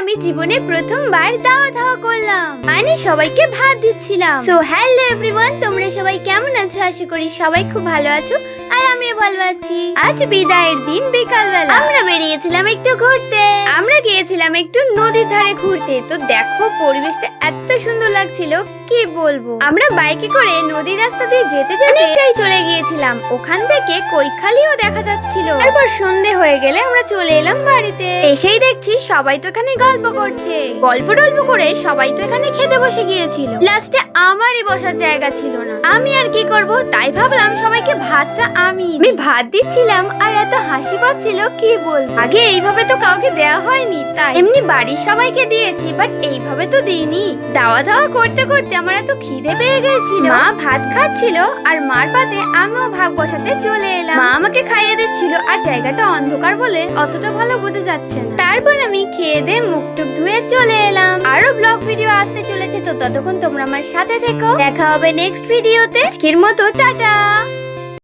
আমি জীবনে প্রথমবার দাওয়া ধাওয়া করলাম, মানে সবাইকে ভাত দিচ্ছিলাম। সো হ্যালো এভরিওয়ান, তোমরা সবাই কেমন আছো? আশা করি সবাই খুব ভালো আছো, আর আমিও ভালো আছি। আজ বিদায়ের দিন বিকালবেলা আমরা বেরিয়েছিলাম একটু ঘুরতে। আমরা গিয়েছিলাম একটু নদীর ধারে ঘুরতে। তো দেখো পরিবেশটা এত সুন্দর লাগছিল, কি বলবো। আমরা বাইকে করে নদীর রাস্তা দিয়ে যেতে যেতে অনেকটাই চলে গিয়েছিলাম। ওখান থেকে কৈখালিও দেখা যাচ্ছিল। তারপর সন্ধে হয়ে গেলে আমরা চলে এলাম বাড়িতে। এসেই দেখছি সবাই তো এখানে গল্প করছে। গল্প টল্প করে সবাই তো এখানে খেতে বসে গিয়েছিল। লাস্টে আমারই বসার জায়গা ছিল না। আমি আর কি করব, তাই ভাবলাম সবাইকে ভাতটা আমি ভাত দিচ্ছিলাম, আর এত হাসি পাচ্ছিল কি বলবো। আগে এইভাবে তো কাউকে দেওয়া হয়নি, তাই এমনি বাড়ির সবাইকে দিয়েছি, বাট এইভাবে তো দিইনি। দাওয়া দাওয়া করতে করতে আমার এত খিদে পেয়ে গেছিল। মা ভাত খাচ্ছিল, আর মার পাতে আমিও ভাগ বসাতে চলে এলাম। মা আমাকে খাইয়ে দিচ্ছিল, আর জায়গাটা অন্ধকার বলে অতটা ভালো বোঝা যাচ্ছে না। তারপর আমি খেয়ে দিয়ে মুখ টুক ধুয়ে চলে এলাম। আরো ব্লগ ভিডিও আসতে চলেছে, তো ততক্ষণ তোমরা আমার সাথে থেকো। দেখা হবে নেক্সট ভিডিওতে। আজকের মতো টাটা।